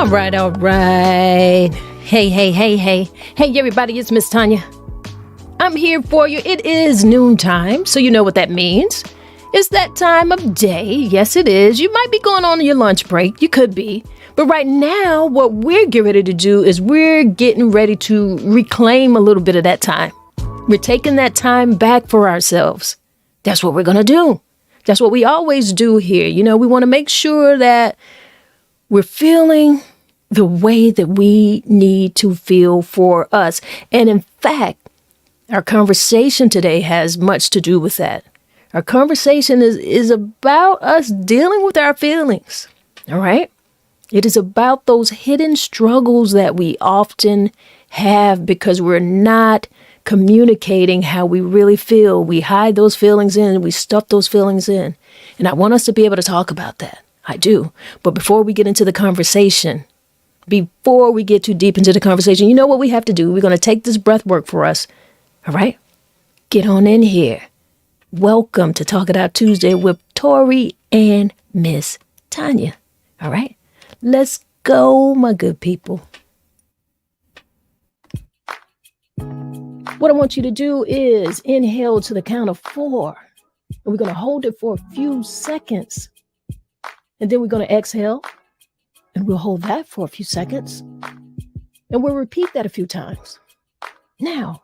right, all right. Hey, everybody, it's Miss Tonya. I'm here for you. It is noontime, so you know what that means. It's that time of day. Yes, it is. You might be going on your lunch break. You could be. But right now, what we're getting ready to do is we're getting ready to reclaim a little bit of that time. We're taking that time back for ourselves. That's what we're going to do. That's what we always do here. You know, we want to make sure that we're feeling the way that we need to feel for us. And in fact, our conversation today has much to do with that. Our conversation is about us dealing with our feelings. All right? It is about those hidden struggles that we often have because we're not communicating how we really feel. We hide those feelings in, we stuff those feelings in. And I want us to be able to talk about that. I do. But before we get into the conversation, before we get too deep into the conversation, you know what we have to do? We're going to take this breath work for us. All right? Get on in here. Welcome to Talk It Out Tuesday with Tori and Miss Tonya. All right? Let's go, my good people. What I want you to do is inhale to the count of 4. And we're going to hold it for a few seconds. And then we're going to exhale. And we'll hold that for a few seconds. And we'll repeat that a few times. Now,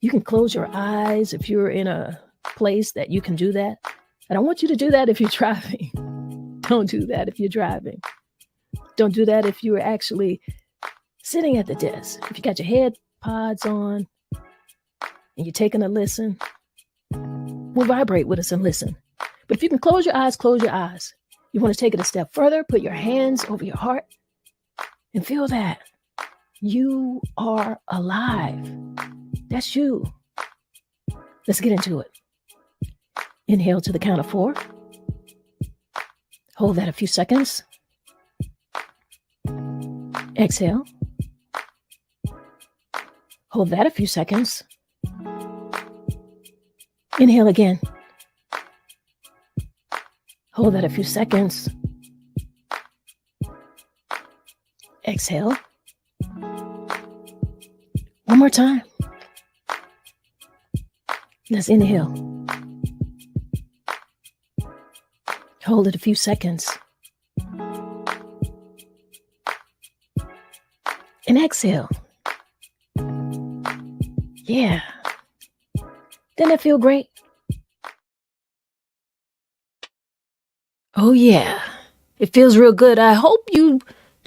you can close your eyes if you're in a place that you can do that. And I want you to do that if you're driving. Don't do that if you're driving. Don't do that if you're actually sitting at the desk. If you got your head pods on and you're taking a listen, we'll vibrate with us and listen. But if you can close your eyes, close your eyes. You want to take it a step further, put your hands over your heart and feel that you are alive. That's you. Let's get into it. Inhale to the count of 4. Hold that a few seconds. Exhale. Hold that a few seconds. Inhale again. Hold that a few seconds. Exhale. One more time. Let's inhale. Hold it a few seconds. And exhale. Yeah. Didn't that feel great? Oh yeah. It feels real good. I hope you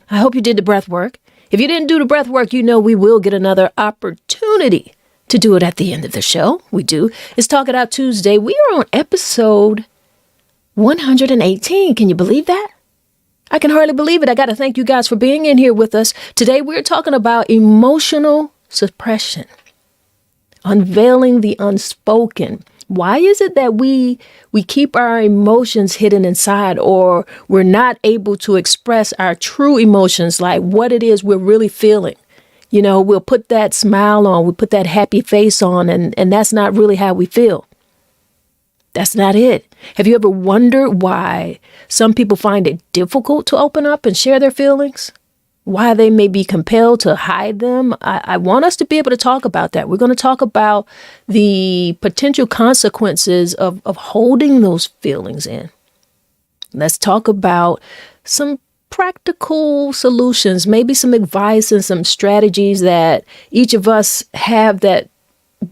did the breath work. If you didn't do the breath work, you know we will get another opportunity to do it at the end of the show. We do. It's Talk It Out Tuesday. We are on episode 118. Can you believe that? I can hardly believe it. I got to thank you guys for being in here with us. Today we're talking about emotional suppression. Unveiling the unspoken. Why is it that we keep our emotions hidden inside, or we're not able to express our true emotions, like what it is we're really feeling? You know, we'll put that smile on, we put that happy face on, and that's not really how we feel. That's not it. Have you ever wondered why some people find it difficult to open up and share their feelings? Why they may be compelled to hide them? I want us to be able to talk about that. We're going to talk about the potential consequences of holding those feelings in. Let's talk about some practical solutions, maybe some advice and some strategies that each of us have that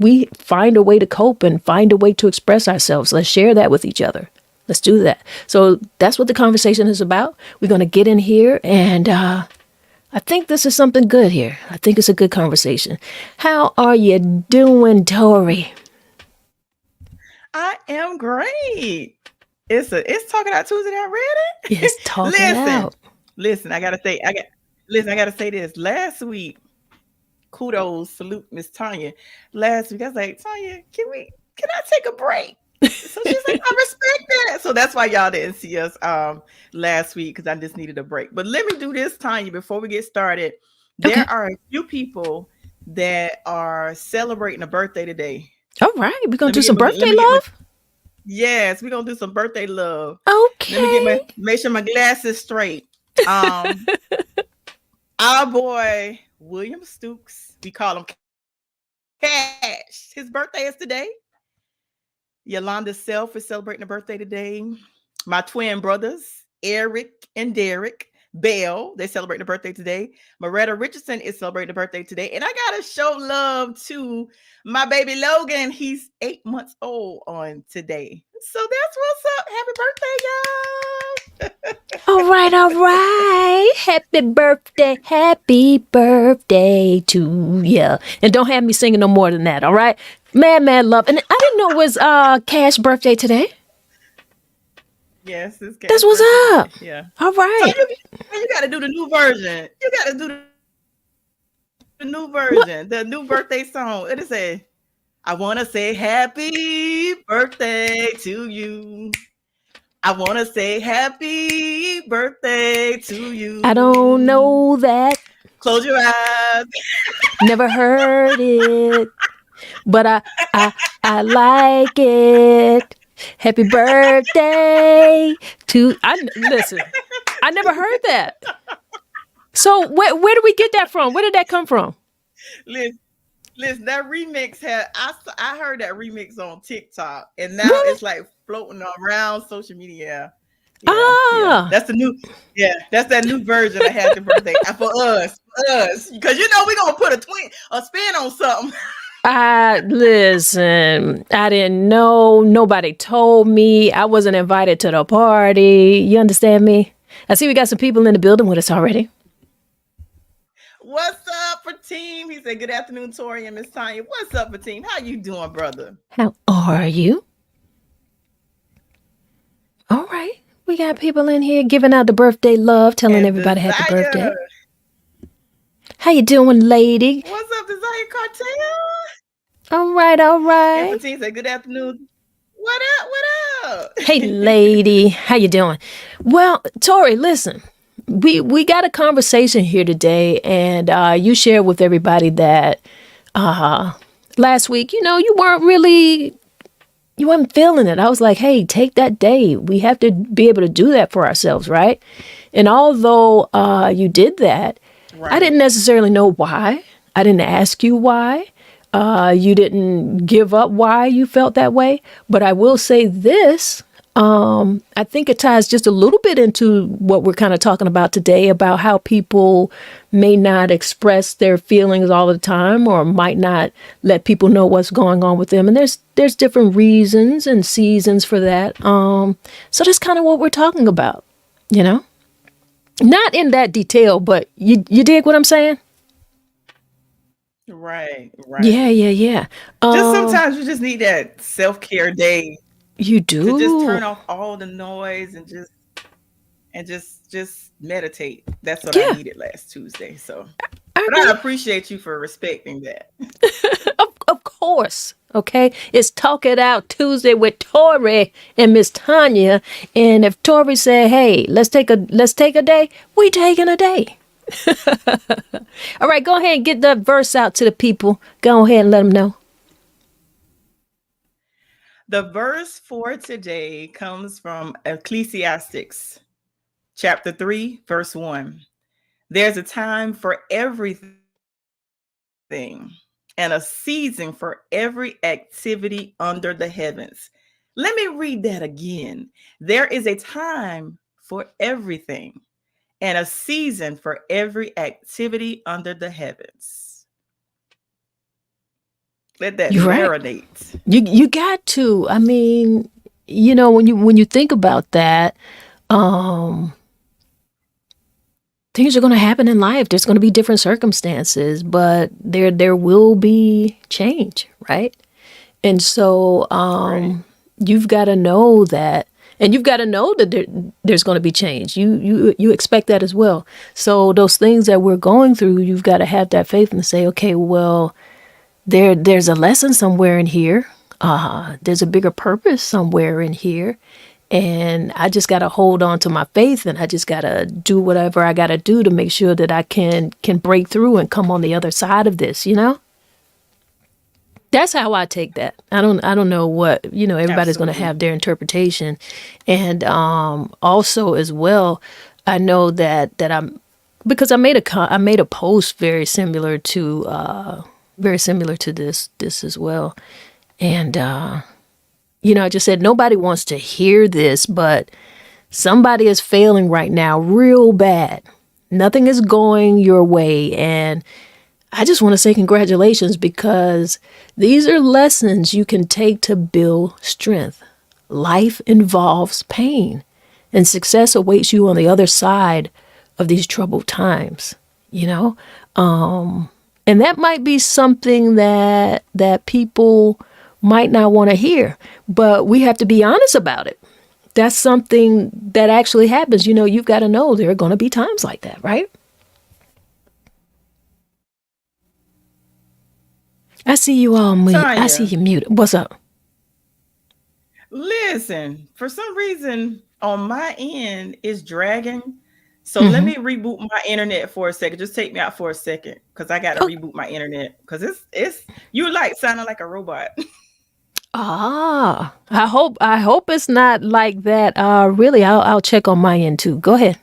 we find a way to cope and find a way to express ourselves. Let's share that with each other. Let's do that. So that's what the conversation is about. We're going to get in here and I think this is something good here. I think it's a good conversation. How are you doing, Tori? I am great. It's Talking Out Tuesday already. It's Talking Out. Listen, I gotta say this. Last week, kudos, salute Miss Tonya. Last week, I was like, Tonya, can I take a break? So she's like, I respect that. So that's why y'all didn't see us last week, because I just needed a break. But let me do this, Tanya, before we get started. Okay. There are a few people that are celebrating a birthday today. All right. We're going to do some birthday love? Yes, we're going to do some birthday love. Okay. Let me make sure my glasses straight. Our boy William Stooks, we call him Cash. His birthday is today. Yolanda Self is celebrating a birthday today. My twin brothers, Eric and Derek Bell, they celebrate a birthday today. Moretta Richardson is celebrating a birthday today. And I got to show love to my baby Logan. He's 8 months old on today. So that's what's up. Happy birthday, y'all. All right, all right. Happy birthday to ya. And don't have me singing no more than that, all right? Mad love. And I didn't know it was Cash's birthday today. Yes, it's Cash's That's what's birthday up. today. Yeah. All right. So you got to do the new version. You got to do the new version, the new birthday song. It is I want to say happy birthday to you. I want to say happy birthday to you. I don't know that. Close your eyes. Never heard it, but I like it. Happy birthday to listen. I never heard that. So where do we get that from? Where did that come from? Listen, that remix I heard that remix on TikTok, and now it's like floating around social media. Yeah. That's that's that new version of Happy Birthday for us, because we're gonna put a spin on something. Listen, I didn't know. Nobody told me. I wasn't invited to the party. You understand me? I see we got some people in the building with us already. What's up for team? He said, good afternoon, Tori and Miss Tonya. What's up for team? How you doing, brother? How are you? All right. We got people in here giving out the birthday love, telling everybody happy birthday. How you doing, lady? What's up, Desire Cartel? All right. And for team said, good afternoon. What up? Hey, lady. How you doing? Well, Tori, listen. We got a conversation here today, and you shared with everybody that last week, you weren't feeling it. I was like, hey, take that day. We have to be able to do that for ourselves, right? And although you did that, right. I didn't necessarily know why. I didn't ask you why. You didn't give up why you felt that way. But I will say this. I think it ties just a little bit into what we're kind of talking about today, about how people may not express their feelings all the time, or might not let people know what's going on with them. And there's different reasons and seasons for that. So that's kind of what we're talking about, not in that detail, but you dig what I'm saying? Right. Yeah. Just sometimes you just need that self-care day. You do. To just turn off all the noise and just meditate. That's what I needed last Tuesday. So I appreciate you for respecting that. Of course. Okay. It's Talk It Out Tuesday with Tori and Miss Tonya. And if Tori said, hey, let's take a day, we taking a day. All right, go ahead and get that verse out to the people. Go ahead and let them know. The verse for today comes from Ecclesiastes, chapter 3, verse 1. There's a time for everything and a season for every activity under the heavens. Let me read that again. There is a time for everything and a season for every activity under the heavens. Let that marinate. Right. You got to. I mean, when you think about that, things are going to happen in life. There's going to be different circumstances, but there will be change, right? And so you've got to know that, and you've got to know that there's going to be change. You expect that as well. So those things that we're going through, you've got to have that faith and say, okay, well, there's a lesson somewhere in here. There's a bigger purpose somewhere in here. And I just got to hold on to my faith, and I just got to do whatever I got to do to make sure that I can break through and come on the other side of this, That's how I take that. I don't know what, everybody's going to have their interpretation. And also as well, I know that I'm because I made a post very similar to this as well, and I just said nobody wants to hear this, but somebody is failing right now, real bad. Nothing is going your way, and I just want to say congratulations, because these are lessons you can take to build strength. Life involves pain, and success awaits you on the other side of these troubled times, you know? And that might be something that people might not want to hear, but we have to be honest about it. That's something that actually happens. You've got to know there are going to be times like that, right? I see you all mute. I see Tanya, you muted. What's up? listen, for some reason on my end it's dragging. So let Hmm. me reboot my internet for a second. Just take me out for a second because I gotta Oh, reboot my internet because it's you like sounding like a robot. I hope it's not like that. Really, I'll check on my end too. Go ahead.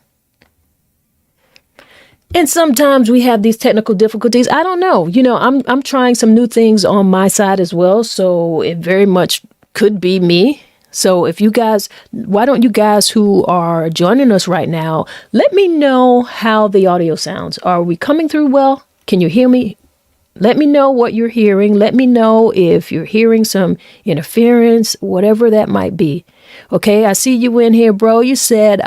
And sometimes we have these technical difficulties. I don't know. I'm trying some new things on my side as well, so it very much could be me. So if you guys, why don't you guys who are joining us right now, let me know how the audio sounds. Are we coming through well? Can you hear me? Let me know what you're hearing. Let me know if you're hearing some interference, whatever that might be. Okay, I see you in here, bro. You said,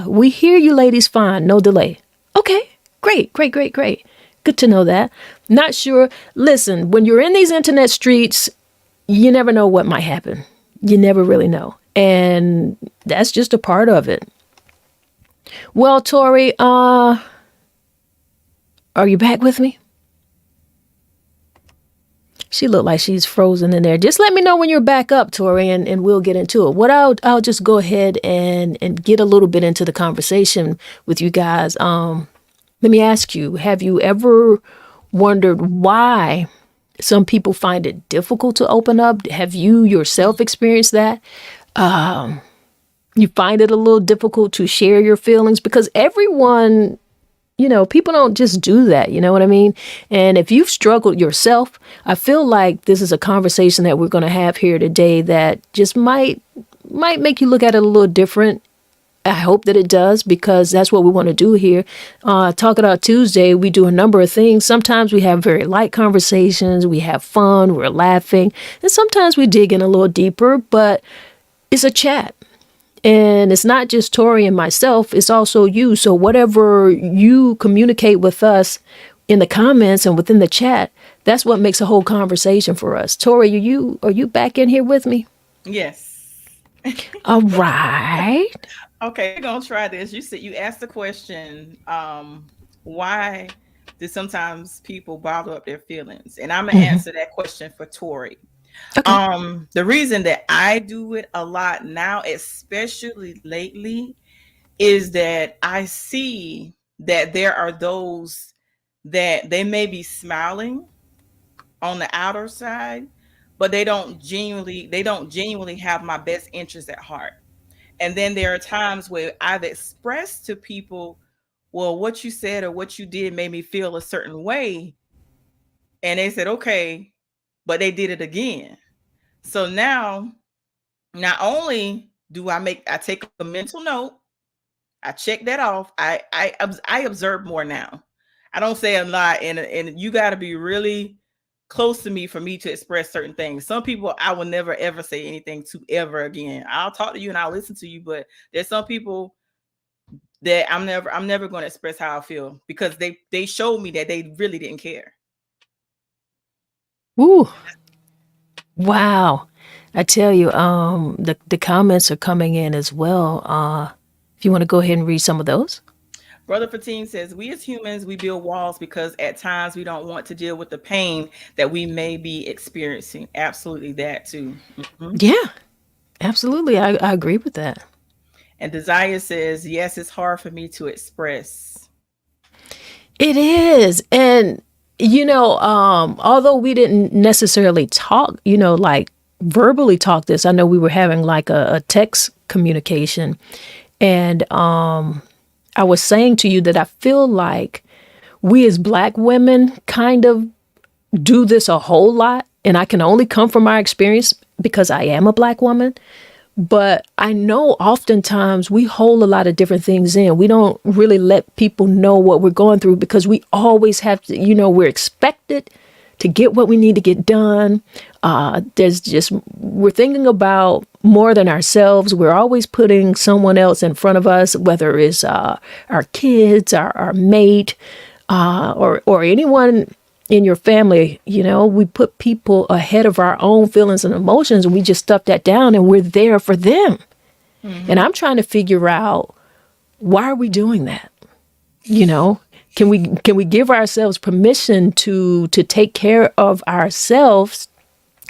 we hear you ladies fine, no delay. Okay, great, great, great, great. Good to know that. Not sure. Listen, when you're in these internet streets, you never know what might happen. You never really know. And that's just a part of it. Well, Tori, are you back with me? She looked like she's frozen in there. Just let me know when you're back up, Tori, and we'll get into it. I'll just go ahead and get a little bit into the conversation with you guys. Let me ask you, have you ever wondered why some people find it difficult to open up? Have you yourself experienced that? You find it a little difficult to share your feelings? Because everyone, people don't just do that. You know what I mean? And if you've struggled yourself, I feel like this is a conversation that we're going to have here today that just might make you look at it a little different. I hope that it does, because that's what we want to do here. Talk It Out Tuesday, we do a number of things. Sometimes we have very light conversations. We have fun. We're laughing. And sometimes we dig in a little deeper, but it's a chat. And it's not just Tori and myself, it's also you. So whatever you communicate with us in the comments and within the chat, that's what makes a whole conversation for us. Tori, are you back in here with me? Yes. All right. Okay, we're gonna try this. You asked the question, why do sometimes people bottle up their feelings? And I'm gonna Hmm. answer that question for Tori. Okay. The reason that I do it a lot now, especially lately, is that I see that there are those that they may be smiling on the outer side, but they don't genuinely have my best interest at heart. And then there are times where I've expressed to people, well, what you said or what you did made me feel a certain way. And they said, okay, but they did it again. So now, not only do I take a mental note, I check that off. I observe more now. I don't say a lot, and you got to be really close to me for me to express certain things. Some people I will never ever say anything to ever again. I'll talk to you and I'll listen to you, but there's some people that I'm never going to express how I feel because they showed me that they really didn't care. Ooh, wow. I tell you, the comments are coming in as well. If you want to go ahead and read some of those. Brother Fatine says, we as humans, we build walls because at times we don't want to deal with the pain that we may be experiencing. Absolutely that too. Mhm. Yeah, absolutely. I agree with that. And Desire says, yes, it's hard for me to express. It is. And, although we didn't necessarily talk, like verbally talk this, I know we were having like a text communication. And I was saying to you that I feel like we as Black women kind of do this a whole lot. And I can only come from my experience because I am a Black woman. But I know oftentimes we hold a lot of different things in. We don't really let people know what we're going through because we always have to, we're expected to get what we need to get done. We're thinking about more than ourselves. We're always putting someone else in front of us, whether it's our kids, our mate, or anyone in your family. We put people ahead of our own feelings and emotions, and we just stuff that down, and we're there for them. Mm-hmm. And I'm trying to figure out, why are we doing that? Can we give ourselves permission to take care of ourselves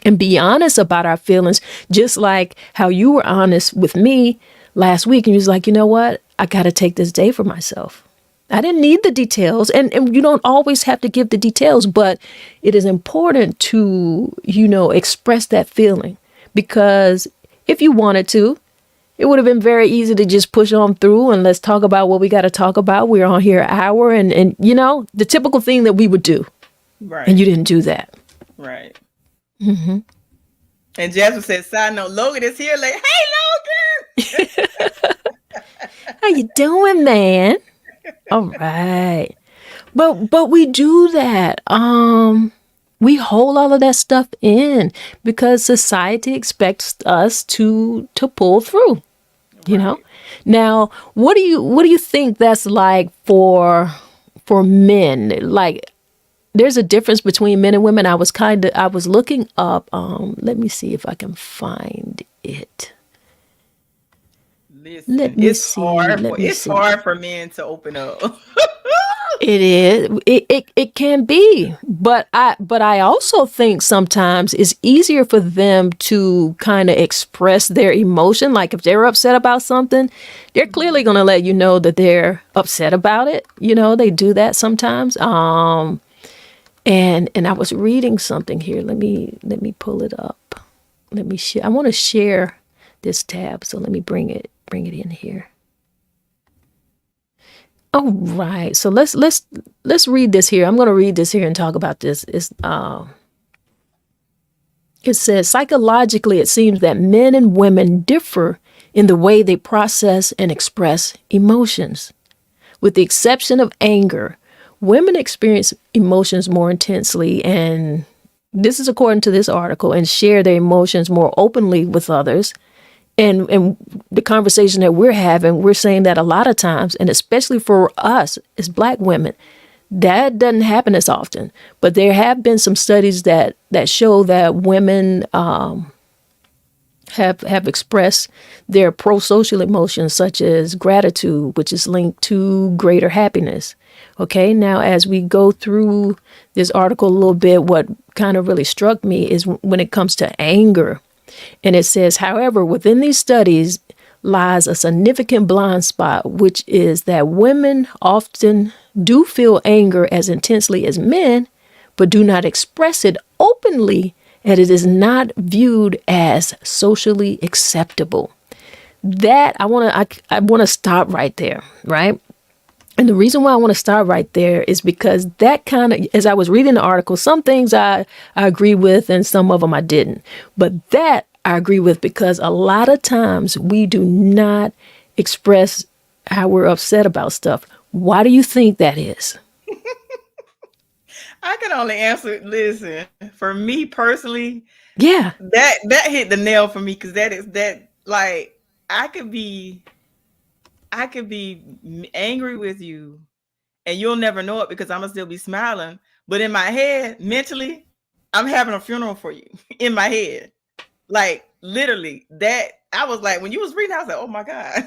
and be honest about our feelings, just like how you were honest with me last week, and you was like, you know what? I got to take this day for myself. I didn't need the details, and you don't always have to give the details, but it is important to, express that feeling, because if you wanted to, it would have been very easy to just push on through and let's talk about what we got to talk about. We're on here an hour and the typical thing that we would do. Right. And you didn't do that. Right. Mm-hmm. And Jasmine said, side note, Logan is here. Like, hey, Logan. How you doing, man? All right. But we do that. We hold all of that stuff in because society expects us to pull through. Now, what do you think that's like for men? Like, there's a difference between men and women. I was looking up. Let me see if I can find it. Listen, it's hard for men to open up. It is. It can be, but I also think sometimes it's easier for them to kind of express their emotion. Like if they're upset about something, they're clearly going to let you know that they're upset about it. They do that sometimes. And I was reading something here. Let me pull it up. Let me share. I want to share this tab, so let me bring it in here. All right, so let's read this here. I'm going to read this here and talk about this. It says, psychologically, it seems that men and women differ in the way they process and express emotions. With the exception of anger, women experience emotions more intensely, and this is according to this article, and share their emotions more openly with others. And the conversation that we're having, we're saying that a lot of times, and especially for us as Black women, that doesn't happen as often. But there have been some studies that show that women have expressed their pro-social emotions, such as gratitude, which is linked to greater happiness. Okay, now as we go through this article a little bit, what kind of really struck me is when it comes to anger. And it says, however, within these studies lies a significant blind spot, which is that women often do feel anger as intensely as men, but do not express it openly, and it is not viewed as socially acceptable. That I want to stop right there, right? And the reason why I want to start right there is because that kind of, as I was reading the article, some things I agree with and some of them I didn't. But that I agree with because a lot of times we do not express how we're upset about stuff. Why do you think that is? I can only answer, listen, for me personally, yeah, that hit the nail for me, because like I could be angry with you and you'll never know it because I'm gonna still be smiling. But in my head, mentally, I'm having a funeral for you in my head. Like literally, that I was like, when you was reading, I was like, oh my God.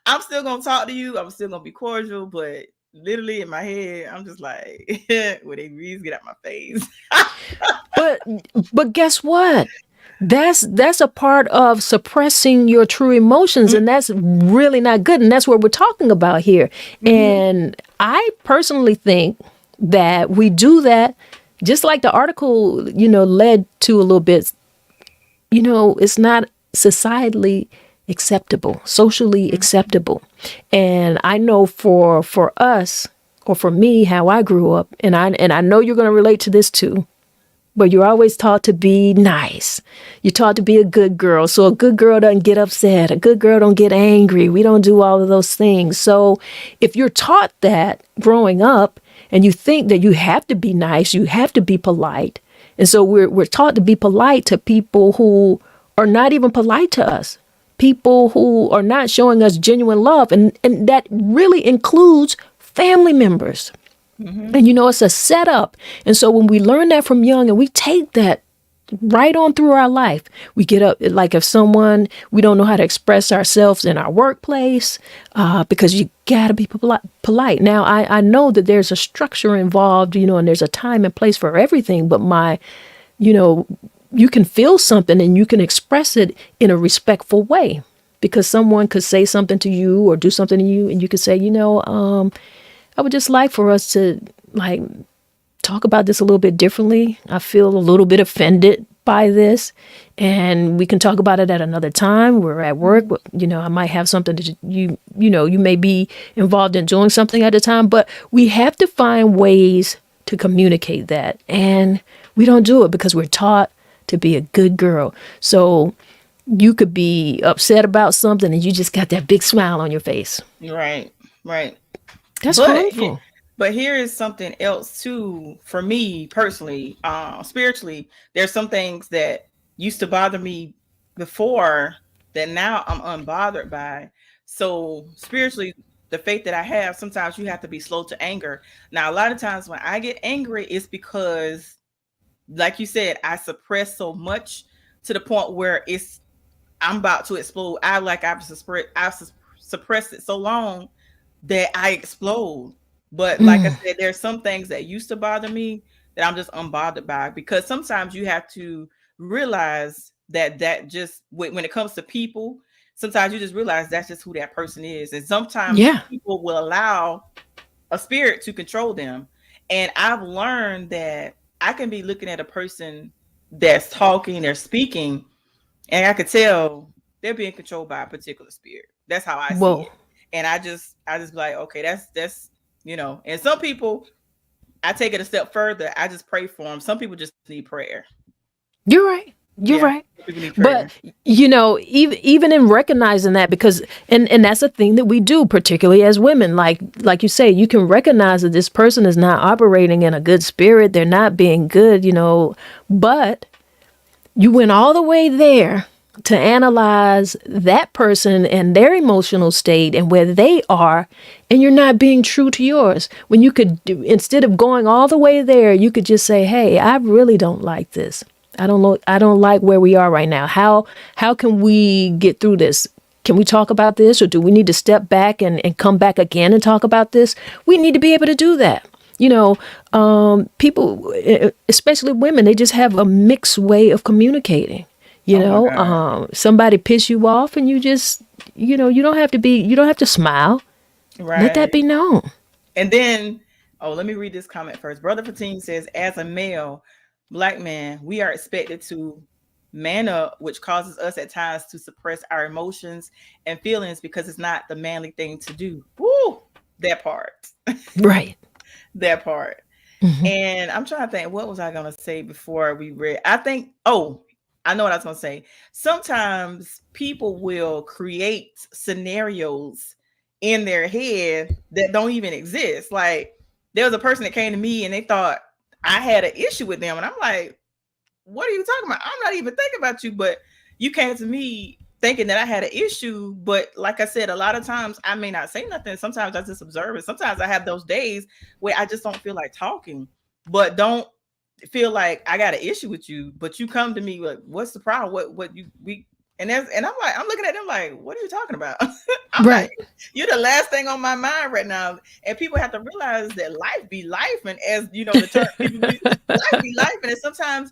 I'm still gonna talk to you. I'm still gonna be cordial, but literally in my head, I'm just like, would they please get out my face? but guess what? That's a part of suppressing your true emotions, and that's really not good. And that's what we're talking about here. Mm-hmm. And I personally think that we do that, just like the article, led to a little bit. It's not societally acceptable, socially acceptable. And I know for us, or for me, how I grew up, and I know you're going to relate to this too. But you're always taught to be nice. You're taught to be a good girl. So a good girl doesn't get upset. A good girl don't get angry. We don't do all of those things. So if you're taught that growing up, and you think that you have to be nice, you have to be polite. And so we're taught to be polite to people who are not even polite to us. People who are not showing us genuine love. And that really includes family members. Mm-hmm. And, it's a setup. And so when we learn that from young and we take that right on through our life, we get up, like if we don't know how to express ourselves in our workplace, because you got to be polite. Now, I know that there's a structure involved, and there's a time and place for everything. But you can feel something and you can express it in a respectful way, because someone could say something to you or do something to you, and you could say, I would just like for us to talk about this a little bit differently. I feel a little bit offended by this, and we can talk about it at another time. We're at work, but, I might have something that you may be involved in doing something at a time, but we have to find ways to communicate that. And we don't do it because we're taught to be a good girl. So you could be upset about something and you just got that big smile on your face. Right. That's harmful. But here is something else too, for me personally, spiritually. There's some things that used to bother me before that now I'm unbothered by. So spiritually, the faith that I have, sometimes you have to be slow to anger. Now, a lot of times when I get angry, it's because, like you said, I suppress so much to the point where I'm about to explode. I've suppressed it so long that I explode. But like I said, there's some things that used to bother me that I'm just unbothered by, because sometimes you have to realize that just when it comes to people, sometimes you just realize that's just who that person is. And sometimes people will allow a spirit to control them. And I've learned that I can be looking at a person that's talking, they're speaking, and I could tell they're being controlled by a particular spirit. That's how I see it. And I just be like, okay, that's and some people, I take it a step further. I just pray for them. Some people just need prayer. You're right. You're right. But, even in recognizing that, because, and that's a thing that we do, particularly as women, like you say, you can recognize that this person is not operating in a good spirit. They're not being good, but you went all the way there to analyze that person and their emotional state and where they are, and you're not being true to yours. When you could, instead of going all the way there, you could just say, hey, I really don't like this. I don't like where we are right now. How can we get through this? Can we talk about this, or do we need to step back and come back again and talk about this? We need to be able to do that. People, especially women, they just have a mixed way of communicating. Somebody piss you off and you just, you don't have to smile. Right. Let that be known. And then, let me read this comment first. Brother Fatine says, as a male, Black man, we are expected to man up, which causes us at times to suppress our emotions and feelings because it's not the manly thing to do. Woo! That part. Right. That part. Mm-hmm. And I'm trying to think, what was I going to say before we read? I know what I was going to say. Sometimes people will create scenarios in their head that don't even exist. Like, there was a person that came to me and they thought I had an issue with them. And I'm like, what are you talking about? I'm not even thinking about you, but you came to me thinking that I had an issue. But like I said, a lot of times I may not say nothing. Sometimes I just observe it. Sometimes I have those days where I just don't feel like talking, but don't feel like I got an issue with you. But you come to me like, what's the problem? And I'm looking at them like, what are you talking about? I'm right. Like, you're the last thing on my mind right now. And people have to realize that life be life. And as the term life be life. And sometimes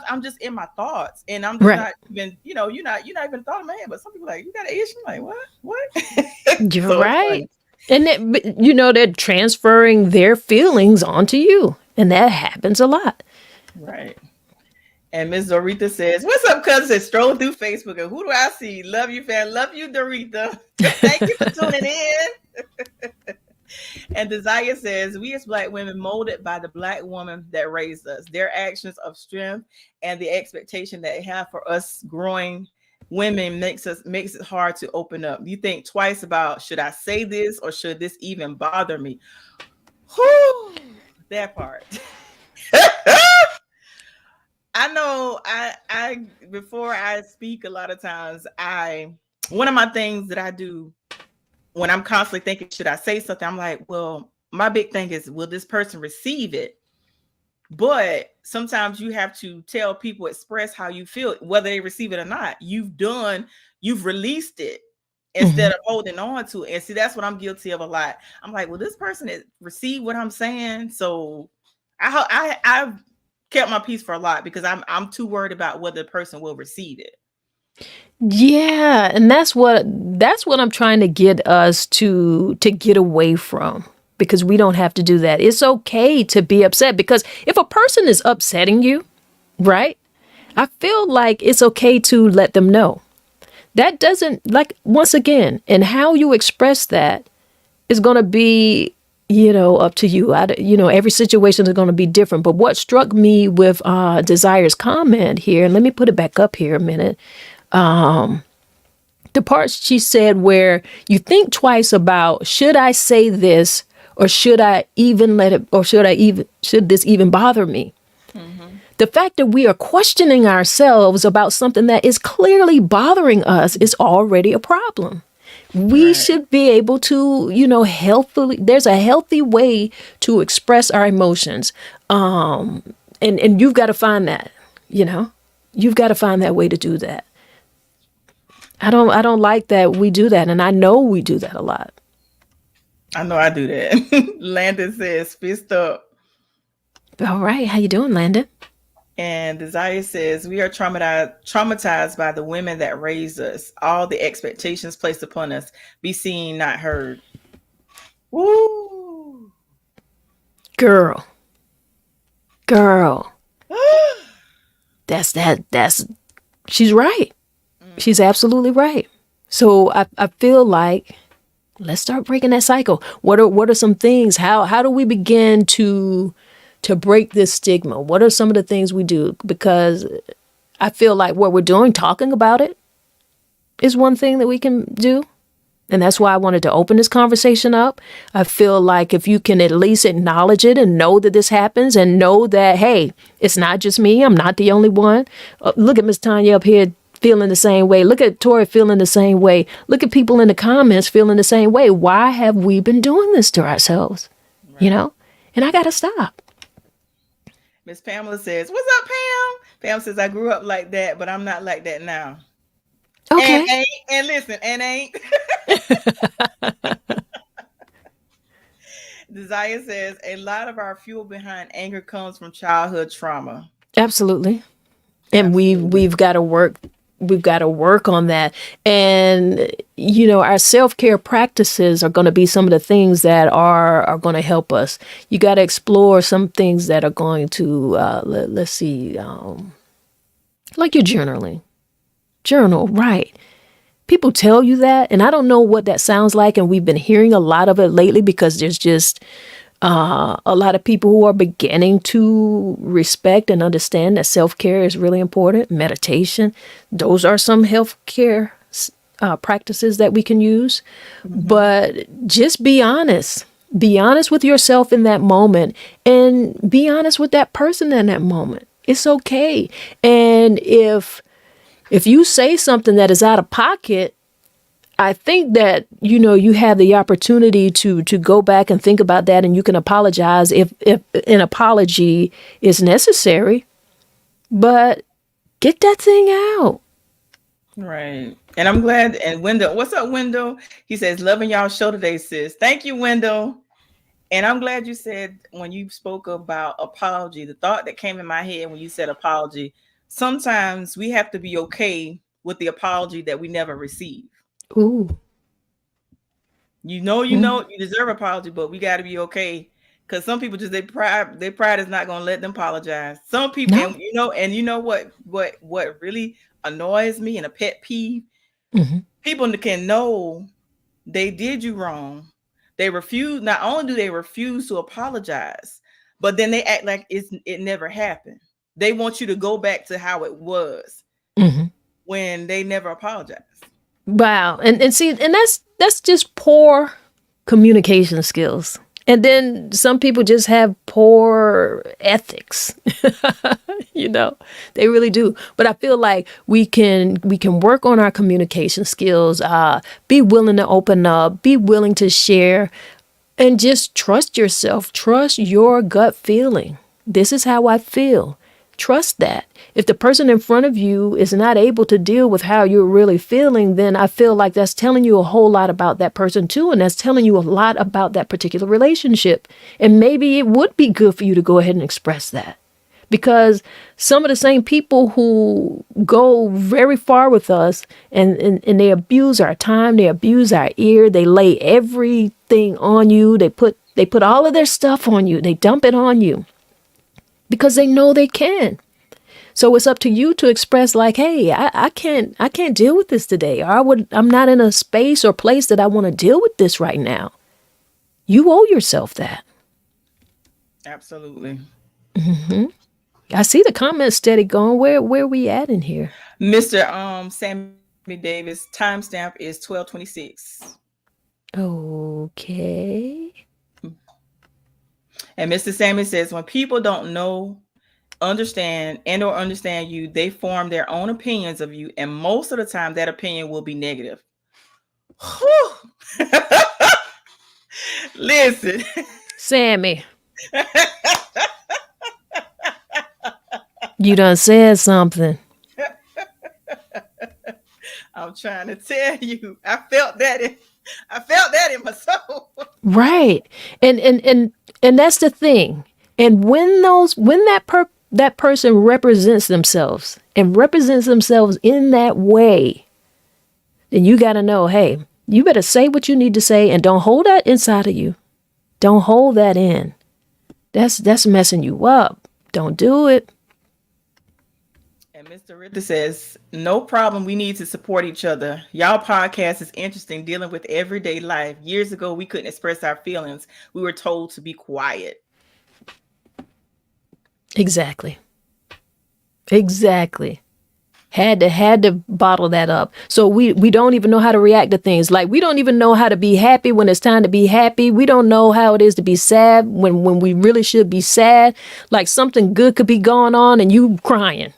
I'm just in my thoughts and I'm just not even, you're not even thought in my head, but some people like, you got an issue? I'm like, what? You're so right. And they're transferring their feelings onto you. And that happens a lot. Right. And Miss Dorita says, "What's up, cousin?" Says, strolling through Facebook, and who do I see? Love you, fan. Love you, Dorita. Thank you for tuning in. And Desire says, "We as Black women molded by the Black woman that raised us, their actions of strength and the expectation that they have for us growing women makes it hard to open up. You think twice about, should I say this or should this even bother me?" Whew, that part. I know I before I speak a lot of times, one of my things that I do when I'm constantly thinking, should I say something? I'm like, well, my big thing is, will this person receive it? But sometimes you have to tell people, express how you feel, whether they receive it or not. You've released it instead of holding on to it. And see, that's what I'm guilty of a lot. I'm like, well, this person has received what I'm saying. So I've kept my peace for a lot because I'm too worried about whether the person will receive it. Yeah, and that's what I'm trying to get us to get away from, because we don't have to do that. It's okay to be upset, because if a person is upsetting you, right? I feel like it's okay to let them know. That doesn't, like, once again, and how you express that is going to be, up to you. Every situation is going to be different. But what struck me with Desire's comment here, and let me put it back up here a minute. The part she said where you think twice about, should I say this or should I even let it, or should this even bother me? The fact that we are questioning ourselves about something that is clearly bothering us is already a problem. We should be able to, healthfully, there's a healthy way to express our emotions. And you've got to find that, you've got to find that way to do that. I don't like that we do that. And I know we do that a lot. I know I do that. Landon says, fist up. All right. How you doing, Landon? And Desire says, we are traumatized by the women that raised us. All the expectations placed upon us. Be seen, not heard. Woo! Girl. That's she's right. She's absolutely right. So I feel like, let's start breaking that cycle. What are some things? How do we begin to break this stigma? What are some of the things we do? Because I feel like what we're doing, talking about it, is one thing that we can do. And that's why I wanted to open this conversation up. I feel like if you can at least acknowledge it and know that this happens, and know that, hey, it's not just me. I'm not the only one. Look at Miss Tonya up here feeling the same way. Look at Tori feeling the same way. Look at people in the comments feeling the same way. Why have we been doing this to ourselves? Right. And I got to stop. Miss Pamela says, what's up, Pam? Pam says, I grew up like that, but I'm not like that now. Okay. And listen, and ain't. Desire says, a lot of our fuel behind anger comes from childhood trauma. Absolutely. And we've got to work. We've got to work on that. And, our self-care practices are going to be some of the things that are going to help us. You got to explore some things that are going to, let's see, like your journaling. Journal, right. People tell you that, and I don't know what that sounds like. And we've been hearing a lot of it lately, because there's just a lot of people who are beginning to respect and understand that self-care is really important. Meditation, those are some healthcare practices that we can use. Mm-hmm. But just be honest. Be honest with yourself in that moment, and be honest with that person in that moment. It's okay. And if you say something that is out of pocket, I think that, you have the opportunity to go back and think about that, and you can apologize if an apology is necessary. But get that thing out. Right. And I'm glad. And Wendell, what's up, Wendell? He says, loving y'all show today, sis. Thank you, Wendell. And I'm glad you said, when you spoke about apology, the thought that came in my head when you said apology, sometimes we have to be okay with the apology that we never receive. Ooh. You deserve apology, but we got to be okay Because some people just their pride is not gonna let them apologize. Some people, No. and you know what really annoys me and a pet peeve, Hmm. people can know they did you wrong. They refuse. Not only do they refuse to apologize, but then they act like it never happened. They want you to go back to how it was Hmm. when they never apologized. Wow. And see, and that's just poor communication skills. And then some people just have poor ethics. You know, they really do. But I feel like we can work on our communication skills, be willing to open up, be willing to share, and just trust yourself. Trust your gut feeling. This is how I feel. Trust that. If the person in front of you is not able to deal with how you're really feeling, then I feel like that's telling you a whole lot about that person too. And that's telling you a lot about that particular relationship. And maybe it would be good for you to go ahead and express that. Because some of the same people who go very far with us and they abuse our time, they abuse our ear, they lay everything on you, they put all of their stuff on you, they dump it on you because they know they can. So it's up to you to express like, hey, I can't deal with this today. Or I'm not in a space or place that I want to deal with this right now. You owe yourself that. Absolutely. I see the comments steady going. Where we at in here? Mr. Sammy Davis, timestamp is 12:26. Okay. And Mr. Sammy says, when people don't know, understand you, they form their own opinions of you, and most of the time that opinion will be negative. Listen, Sammy, you done said something. I'm trying to tell you, I felt that in my soul. Right. And that's the thing. And when that person represents themselves and represents themselves in that way, then you got to know, hey, you better say what you need to say and don't hold that inside of you. Don't hold that in. That's messing you up. Don't do it. And Mr. Ritter says, no problem. We need to support each other. Y'all podcast is interesting, dealing with everyday life. Years ago, we couldn't express our feelings. We were told to be quiet. Exactly. Had to bottle that up. So we don't even know how to react to things. Like we don't even know how to be happy when it's time to be happy. We don't know how it is to be sad when we really should be sad. Like something good could be going on and you crying.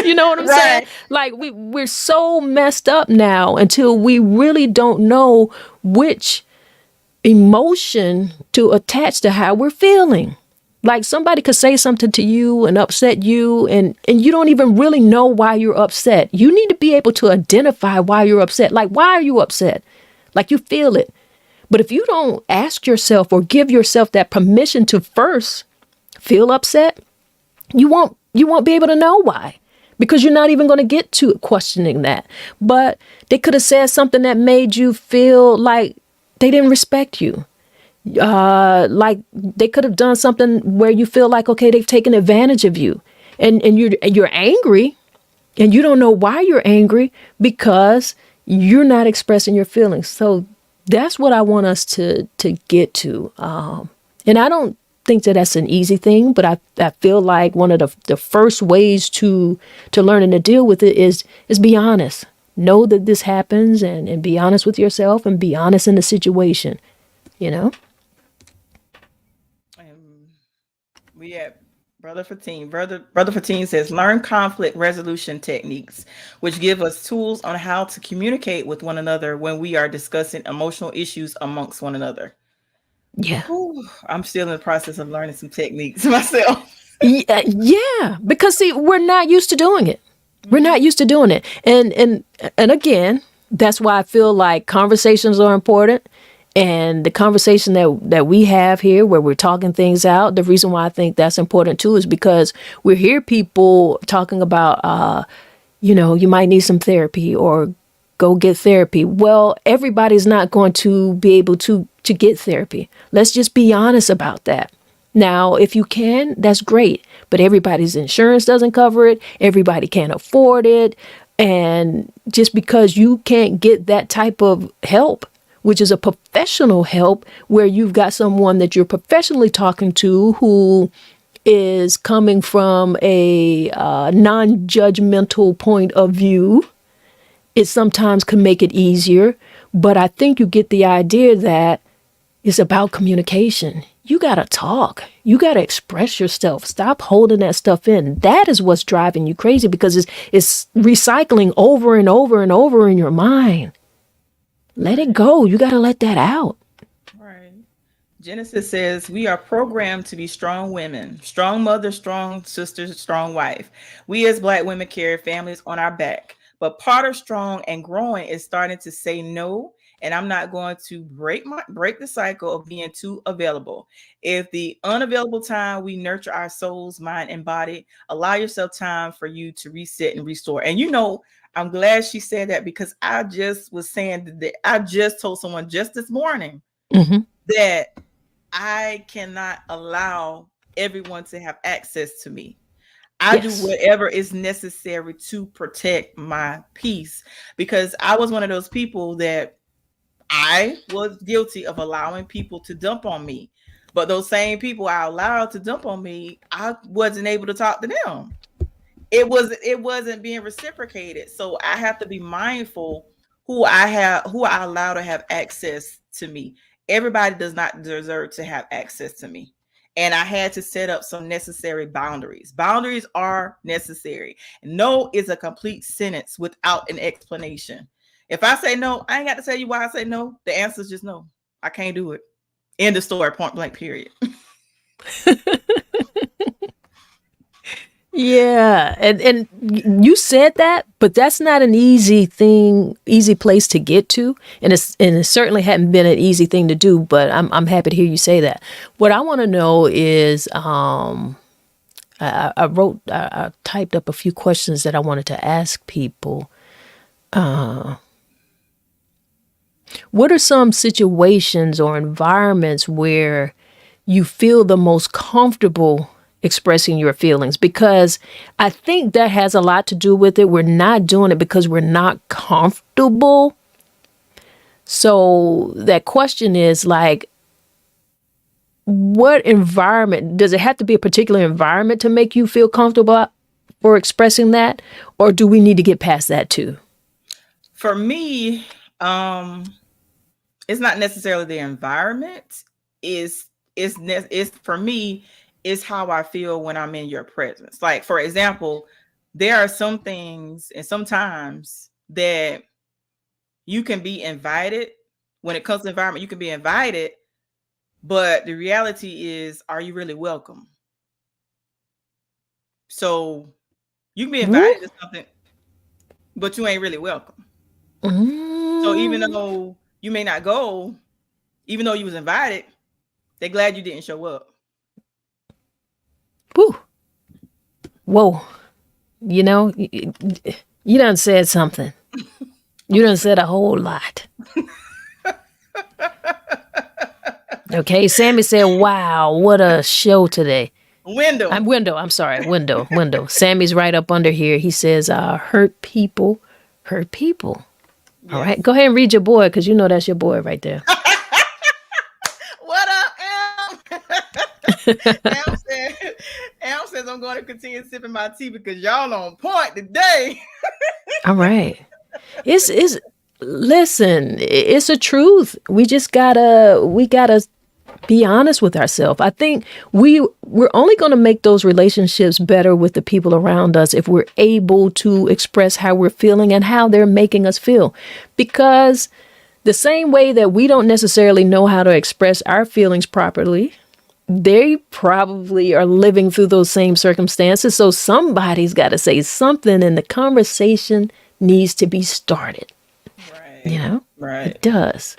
You know what I'm saying? Like we're so messed up now until we really don't know which emotion to attach to how we're feeling. Like somebody could say something to you and upset you and you don't even really know why you're upset. You need to be able to identify why you're upset. Like, why are you upset? Like you feel it. But if you don't ask yourself or give yourself that permission to first feel upset, you won't be able to know why, because you're not even going to get to questioning that. But they could have said something that made you feel like they didn't respect you. Like they could have done something where you feel like, okay, they've taken advantage of you and you're angry and you don't know why you're angry because you're not expressing your feelings. So that's what I want us to get to. And I don't think that that's an easy thing, but I feel like one of the first ways to learning to deal with it is be honest. Know that this happens and be honest with yourself and be honest in the situation, you know? We have Brother Fatine. Brother Fatine says, learn conflict resolution techniques, which give us tools on how to communicate with one another when we are discussing emotional issues amongst one another. Yeah. Ooh, I'm still in the process of learning some techniques myself. Yeah, because see, we're not used to doing it. We're not used to doing it. And again, that's why I feel like conversations are important. And the conversation that we have here where we're talking things out, the reason why I think that's important too is because we hear people talking about, you might need some therapy or go get therapy. Well, everybody's not going to be able to get therapy. Let's just be honest about that. Now, if you can, that's great. But everybody's insurance doesn't cover it. Everybody can't afford it. And just because you can't get that type of help, which is a professional help where you've got someone that you're professionally talking to who is coming from a non-judgmental point of view, it sometimes can make it easier. But I think you get the idea that it's about communication. You got to talk. You got to express yourself. Stop holding that stuff in. That is what's driving you crazy, because it's recycling over and over and over in your mind. Let it go. You got to let that out. Right. Genesis says, we are programmed to be strong women, strong mother, strong sister, strong wife. We as Black women carry families on our back. But part of strong and growing is starting to say no. And I'm not going to break the cycle of being too available. If the unavailable time, we nurture our souls, mind, and body. Allow yourself time for you to reset and restore. And I'm glad she said that, because I just was saying that I just told someone just this morning that I cannot allow everyone to have access to me. I do whatever is necessary to protect my peace, because I was one of those people that I was guilty of allowing people to dump on me. But those same people I allowed to dump on me, I wasn't able to talk to them. It wasn't being reciprocated. So I have to be mindful who I allow to have access to me. Everybody does not deserve to have access to me. And I had to set up some necessary boundaries. Boundaries are necessary. No is a complete sentence without an explanation. If I say no, I ain't got to tell you why I say no. The answer is just no. I can't do it. End of story, point blank, period. Yeah. And you said that, but that's not an easy place to get to. And it certainly hadn't been an easy thing to do, but I'm happy to hear you say that. What I want to know is, I typed up a few questions that I wanted to ask people. What are some situations or environments where you feel the most comfortable expressing your feelings? Because I think that has a lot to do with it. We're not doing it because we're not comfortable. So that question is like, what environment? Does it have to be a particular environment to make you feel comfortable for expressing that? Or do we need to get past that too? For me, it's not necessarily the environment. It's for me, is how I feel when I'm in your presence. Like, for example, there are some things and sometimes that you can be invited. When it comes to environment, you can be invited, but the reality is, are you really welcome? So you can be invited to something, but you ain't really welcome. So even though you may not go, even though you was invited, they're glad you didn't show up. Woo. Whoa. You done said something. You done said a whole lot. Okay, Sammy said, wow, what a show today. Window. I'm sorry. Window. Sammy's right up under here. He says, hurt people. Yes. All right, go ahead and read your boy, because you know that's your boy right there. What up, Am says, I'm going to continue sipping my tea because y'all on point today. All right. Listen, it's a truth. We just gotta be honest with ourselves. I think we're only going to make those relationships better with the people around us if we're able to express how we're feeling and how they're making us feel. Because the same way that we don't necessarily know how to express our feelings properly, they probably are living through those same circumstances. So somebody's got to say something, and the conversation needs to be started. Right. Right. It does.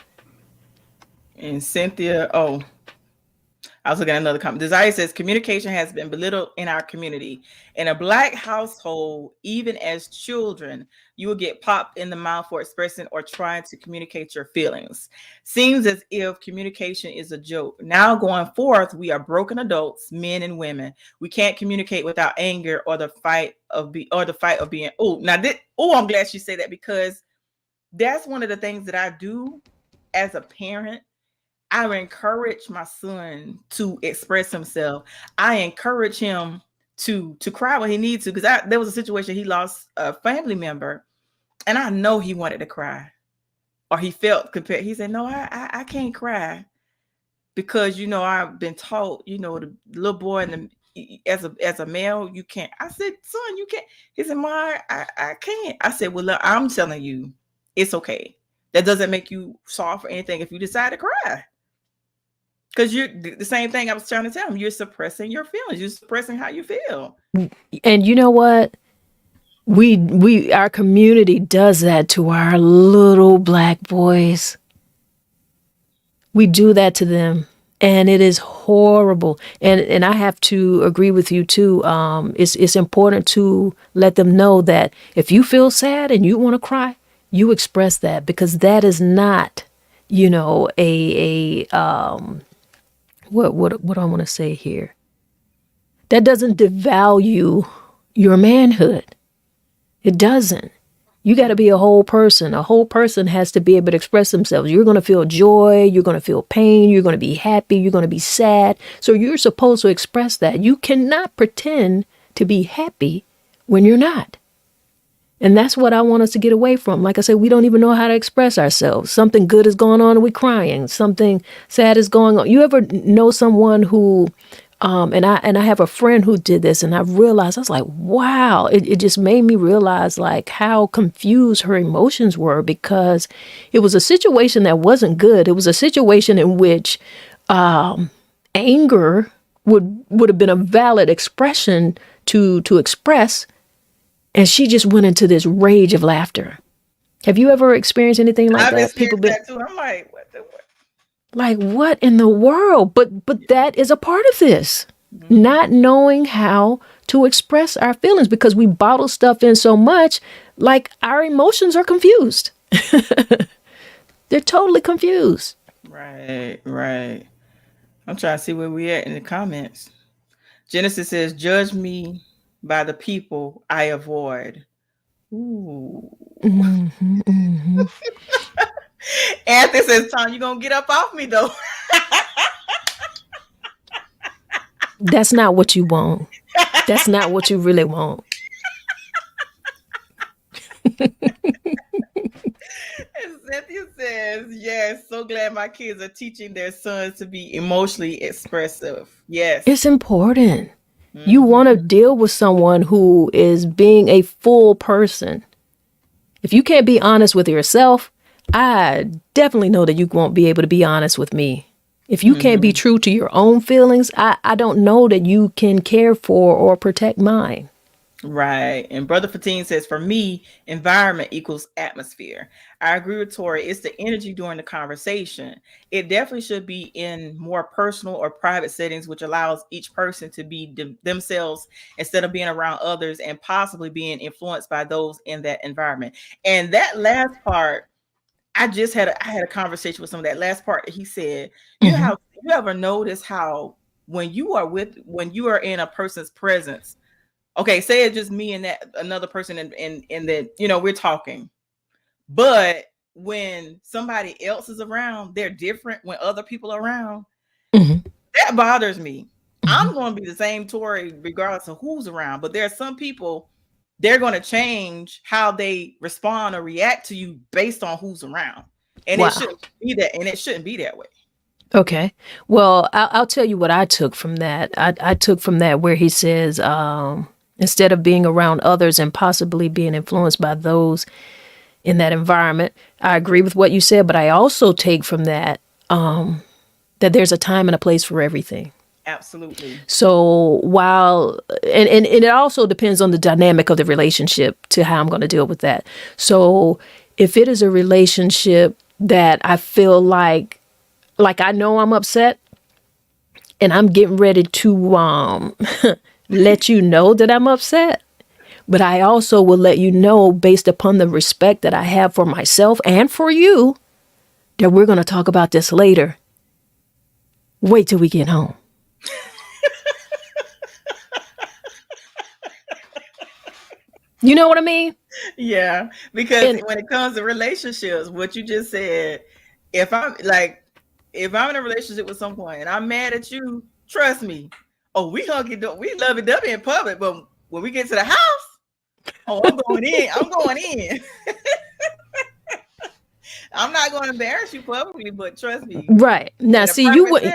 And Cynthia, I was looking at another comment. Desire says communication has been belittled in our community. In a Black household, even as children, you will get popped in the mouth for expressing or trying to communicate your feelings. Seems as if communication is a joke. Now going forth, we are broken adults, men and women. We can't communicate without anger or the fight of being. I'm glad you say that, because that's one of the things that I do as a parent. I encourage my son to express himself. I encourage him to cry when he needs to, because there was a situation, he lost a family member, and I know he wanted to cry, or he felt compared. He said, "No, I can't cry because I've been taught, the little boy and as a male, you can't." I said, "Son, you can't." He said, "Ma, I can't." I said, "Well, look, I'm telling you, it's okay. That doesn't make you soft or anything if you decide to cry." Because you're the same thing I was trying to tell him. You're suppressing your feelings. You're suppressing how you feel. And you know what? Our community does that to our little Black boys. We do that to them, and it is horrible. And I have to agree with you too. It's important to let them know that if you feel sad and you want to cry, you express that, because that is not, what I want to say here. That doesn't devalue your manhood. It doesn't. You got to be a whole person. A whole person has to be able to express themselves. You're going to feel joy. You're going to feel pain. You're going to be happy. You're going to be sad. So you're supposed to express that. You cannot pretend to be happy when you're not. And that's what I want us to get away from. Like I said, we don't even know how to express ourselves. Something good is going on and we're crying. Something sad is going on. You ever know someone who, and I have a friend who did this, and I realized, I was like, wow, it just made me realize like how confused her emotions were, because it was a situation that wasn't good. It was a situation in which anger would have been a valid expression to express. And she just went into this rage of laughter. Have you ever experienced anything like that? People that too. I'm like, what? Like, what in the world? But that is a part of this. Mm-hmm. Not knowing how to express our feelings, because we bottle stuff in so much, like our emotions are confused. They're totally confused. Right. I'm trying to see where we at in the comments. Genesis says, "Judge me by the people I avoid." Ooh. Mm-hmm, mm-hmm. Anthony says, "Tom, you gonna get up off me though." That's not what you want. That's not what you really want. And Cynthia says, "Yes, so glad my kids are teaching their sons to be emotionally expressive." Yes. It's important. Mm-hmm. You want to deal with someone who is being a full person. If you can't be honest with yourself, I definitely know that you won't be able to be honest with me. If you can't be true to your own feelings, I don't know that you can care for or protect mine. Right. And Brother Fatine says, "For me, environment equals atmosphere." I agree with Tori. It's the energy during the conversation. It definitely should be in more personal or private settings, which allows each person to be themselves instead of being around others and possibly being influenced by those in that environment. And that last part, I had a conversation with someone. That last part that he said, you ever notice how when you are in a person's presence, okay, say it's just me and that another person and that, we're talking. But when somebody else is around, they're different when other people are around. Mm-hmm. That bothers me. Mm-hmm. I'm going to be the same Tori regardless of who's around. But there are some people, they're going to change how they respond or react to you based on who's around. And It shouldn't be that. And it shouldn't be that way. Okay. Well, I'll tell you what I took from that. I took from that where he says, instead of being around others and possibly being influenced by those in that environment. I agree with what you said, but I also take from that that there's a time and a place for everything. Absolutely. So while, and it also depends on the dynamic of the relationship to how I'm going to deal with that. So if it is a relationship that I feel like I know I'm upset, and I'm getting ready to let you know that I'm upset. But I also will let you know, based upon the respect that I have for myself and for you, that we're going to talk about this later. Wait till we get home. You know what I mean? Yeah, because when it comes to relationships, what you just said, if I'm in a relationship with someone and I'm mad at you, trust me. Oh, we love it in public, but when we get to the house, oh, I'm going in. I'm going in. I'm not going to embarrass you publicly, but trust me. Right. Now, see, you went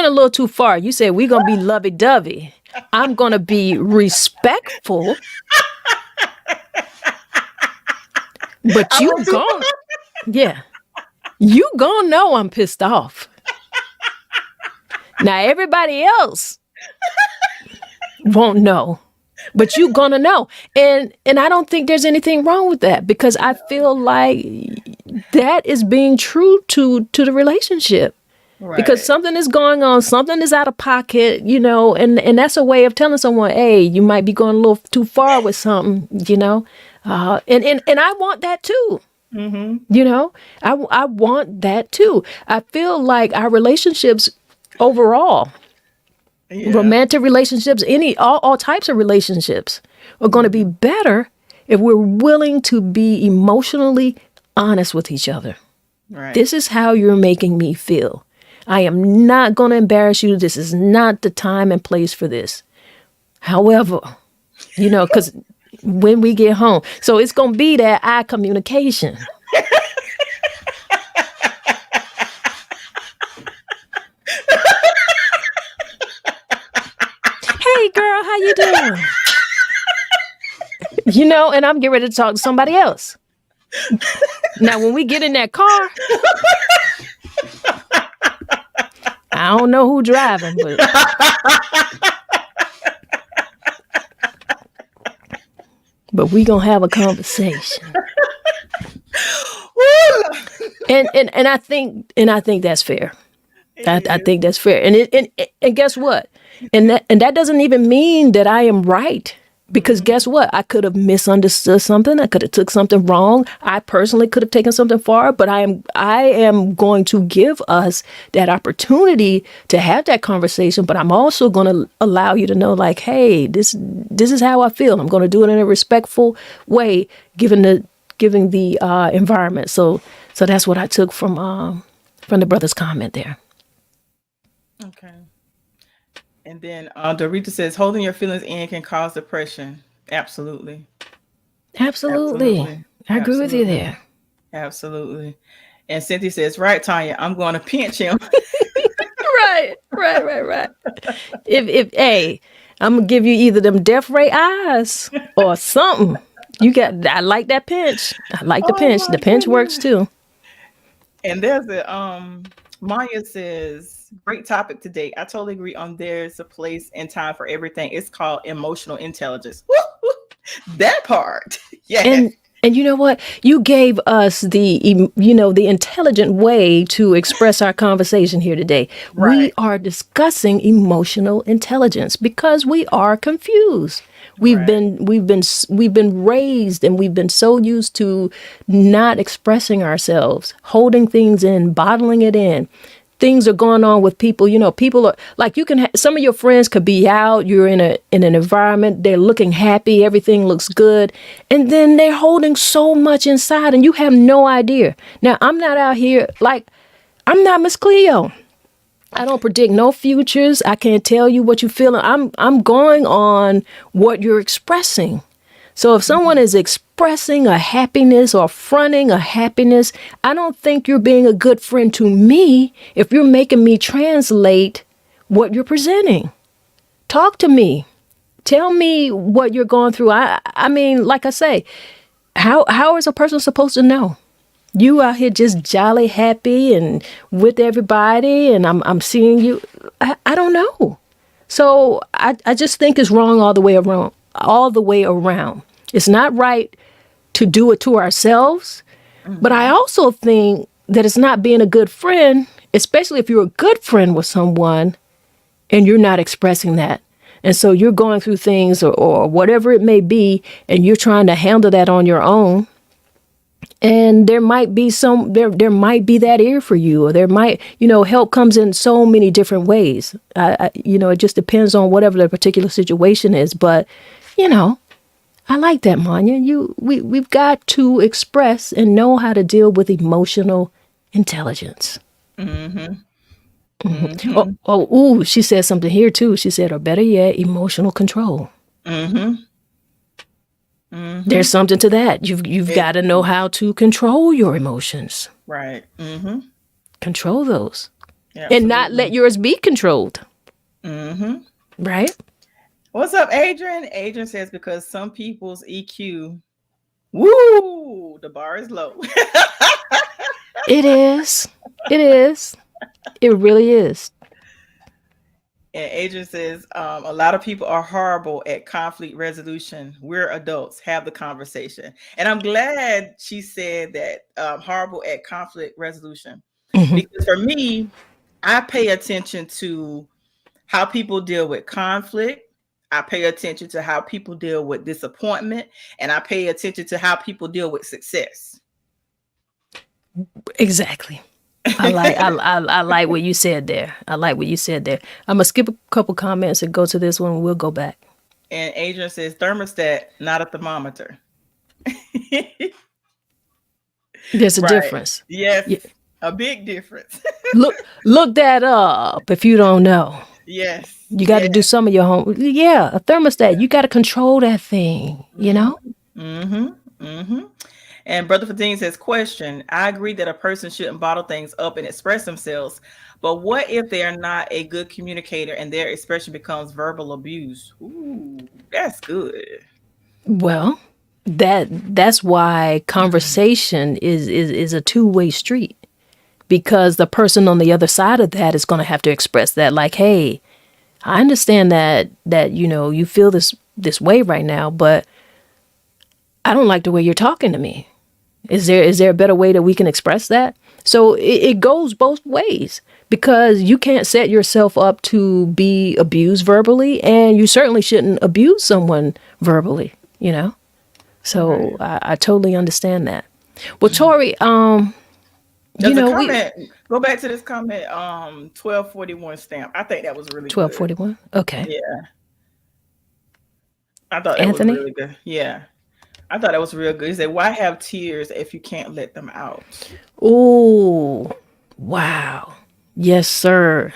a little too far. You said we're going to be lovey-dovey. I'm going to be respectful. But you gon' you gon' know I'm pissed off. Now, everybody else won't know. But you gonna know. And I don't think there's anything wrong with that, because I feel like that is being true to the relationship. Right. Because something is going on, something is out of pocket, and that's a way of telling someone, hey, you might be going a little too far with something, and I want that too. Mm-hmm. I want that too. I feel like our relationships overall, romantic relationships, all types of relationships, are going to be better if we're willing to be emotionally honest with each other. Right. This is how you're making me feel. I am not going to embarrass you. This is not the time and place for this. However, because when we get home, so it's going to be that eye communication. Hey, girl, how you doing? And I'm getting ready to talk to somebody else. Now, when we get in that car, I don't know who driving, but we gonna have a conversation. and I think that's fair. I think that's fair. And guess what? And that doesn't even mean that I am right. Because guess what? I could have misunderstood something. I could have took something wrong. I personally could have taken something far, but I am going to give us that opportunity to have that conversation. But I'm also going to allow you to know, like, hey, this is how I feel. I'm going to do it in a respectful way, given the environment. So that's what I took from the brother's comment there. Okay. And then Dorita says, holding your feelings in can cause depression. Absolutely. I agree with you there. Absolutely. And Cynthia says, right, Tonya, I'm going to pinch him. Right. If hey, I'm going to give you either them death ray eyes or something. I like that pinch. I like the pinch. The pinch works too. And there's Maya says, great topic today. I totally agree on there's a place and time for everything. It's called emotional intelligence. That part. Yeah. And you know what? You gave us the intelligent way to express our conversation here today. Right. We are discussing emotional intelligence because we are confused. We've been raised and we've been so used to not expressing ourselves, holding things in, bottling it in. Things are going on with people. People are like, some of your friends could be out. You're in an environment. They're looking happy. Everything looks good. And then they're holding so much inside and you have no idea. Now, I'm not out here I'm not Miss Cleo. I don't predict no futures. I can't tell you what you're feeling. I'm going on what you're expressing. So if someone is expressing a happiness or fronting a happiness, I don't think you're being a good friend to me if you're making me translate what you're presenting. Talk to me. Tell me what you're going through. I mean, like I say, how is a person supposed to know? You out here just jolly happy and with everybody and I'm seeing you. I don't know. So I just think it's wrong all the way around. It's not right to do it to ourselves, but I also think that it's not being a good friend especially if you're a good friend with someone and you're not expressing that. And so you're going through things or whatever it may be, and you're trying to handle that on your own. And there might be there might be that ear for you, or there might, help comes in so many different ways. It just depends on whatever the particular situation is. But, I like that, Manya. We've got to express and know how to deal with emotional intelligence. Mm-hmm. Ooh, she said something here too. She said, or better yet, emotional control. Mm-hmm. Mm-hmm. There's something to that. You've got to know how to control your emotions. Right. Mm-hmm. Control those. Absolutely. And not let yours be controlled. Mm-hmm. Right? What's up, Adrian? Adrian says, because some people's EQ, woo, the bar is low. It is. It is. It really is. And Adrian says, a lot of people are horrible at conflict resolution. We're adults. Have the conversation. And I'm glad she said that, horrible at conflict resolution. Mm-hmm. Because for me, I pay attention to how people deal with conflict. I pay attention to how people deal with disappointment. And I pay attention to how people deal with success. Exactly. I like what you said there. I like what you said there. I'm gonna skip a couple comments and go to this one. We'll go back. And Adrian says thermostat, not a thermometer. There's a difference. Yes, yeah. A big difference. look that up if you don't know. Yes, you got to do some of your home. Yeah, a thermostat. You got to control that thing. You know. Mm-hmm. Mm-hmm. And Brother Fadine says, question, I agree that a person shouldn't bottle things up and express themselves, but what if they are not a good communicator and their expression becomes verbal abuse? Ooh, that's good. Well, that's why conversation is a two-way street, because the person on the other side of that is going to have to express that, like, hey, I understand that you feel this way right now, but I don't like the way you're talking to me. Is there a better way that we can express that? So it goes both ways, because you can't set yourself up to be abused verbally, and you certainly shouldn't abuse someone verbally, So right. I totally understand that. Well, Tori, go back to this comment, 1241 stamp. I think that was really 1241? Okay. Yeah. I thought that Anthony? was really good. Yeah. I thought that was real good. He said, why have tears if you can't let them out? Oh, wow. Yes, sir.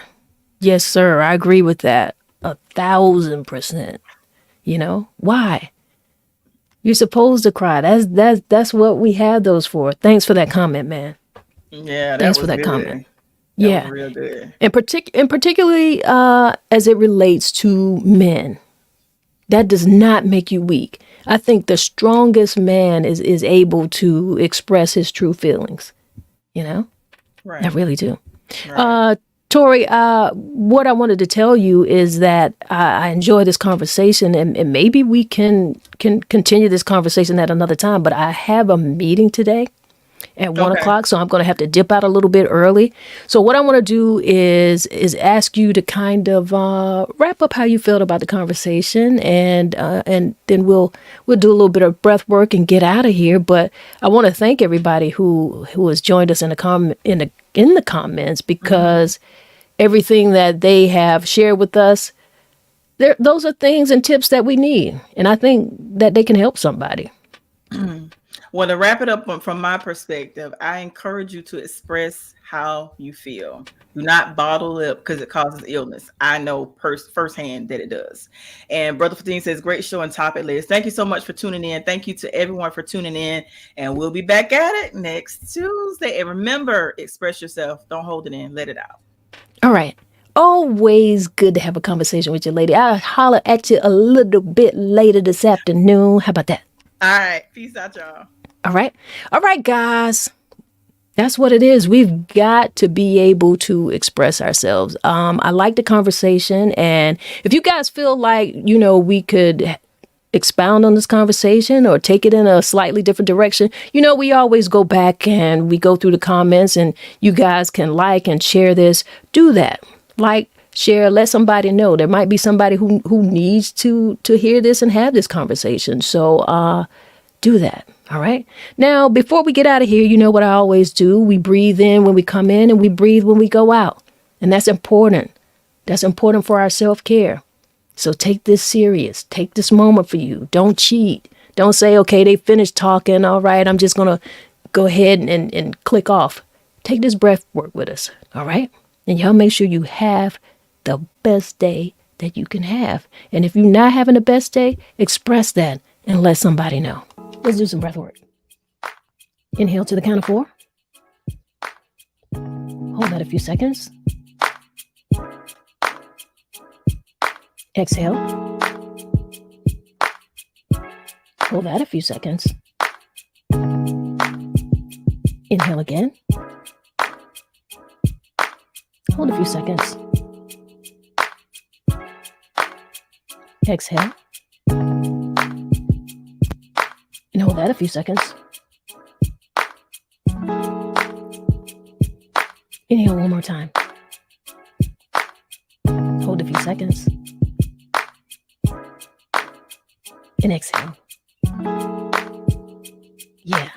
Yes, sir. I agree with that 1,000%. Why? You're supposed to cry. That's what we have those for. Thanks for that comment, man. Yeah, thanks for that comment. That was real good. And particularly as it relates to men, that does not make you weak. I think the strongest man is able to express his true feelings. Right. I really do. Right. Tori, what I wanted to tell you is that I enjoy this conversation, and maybe we can continue this conversation at another time. But I have a meeting today at 1 o'clock, so I'm going to have to dip out a little bit early. So what I want to do is ask you to kind of wrap up how you felt about the conversation, and then we'll do a little bit of breath work and get out of here. But I want to thank everybody who has joined us in the comments, because everything that they have shared with us, those are things and tips that we need, and I think that they can help somebody. Well, to wrap it up from my perspective, I encourage you to express how you feel. Do not bottle it because it causes illness. I know firsthand that it does. And Brother Fadine says, great show and topic list. Thank you so much for tuning in. Thank you to everyone for tuning in. And we'll be back at it next Tuesday. And remember, express yourself. Don't hold it in. Let it out. All right. Always good to have a conversation with you, lady. I'll holler at you a little bit later this afternoon. How about that? All right. Peace out, y'all. All right, guys. That's what it is. We've got to be able to express ourselves. I like the conversation. And if you guys feel like, we could expound on this conversation or take it in a slightly different direction, we always go back and we go through the comments, and you guys can like and share this. Do that. Like, share, let somebody know. There might be somebody who needs to hear this and have this conversation. So do that. All right. Now, before we get out of here, you know what I always do? We breathe in when we come in and we breathe when we go out. And that's important. That's important for our self-care. So take this serious. Take this moment for you. Don't cheat. Don't say, okay, they finished talking. All right, I'm just going to go ahead and click off. Take this breath work with us. All right. And y'all make sure you have the best day that you can have. And if you're not having the best day, express that and let somebody know. Let's do some breath work. Inhale to the count of 4. Hold that a few seconds. Exhale. Hold that a few seconds. Inhale again. Hold a few seconds. Exhale. And hold that a few seconds. Inhale one more time. Hold a few seconds. And exhale. Yeah.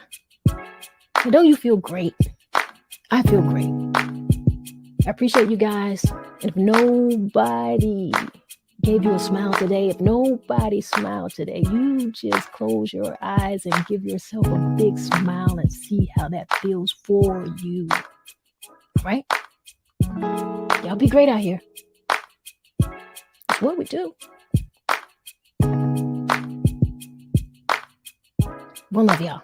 And don't you feel great? I feel great. I appreciate you guys. And if nobody gave you a smile today, if nobody smiled today, you just close your eyes and give yourself a big smile and see how that feels for you. All right? Y'all be great out here. It's what we do. One love, y'all.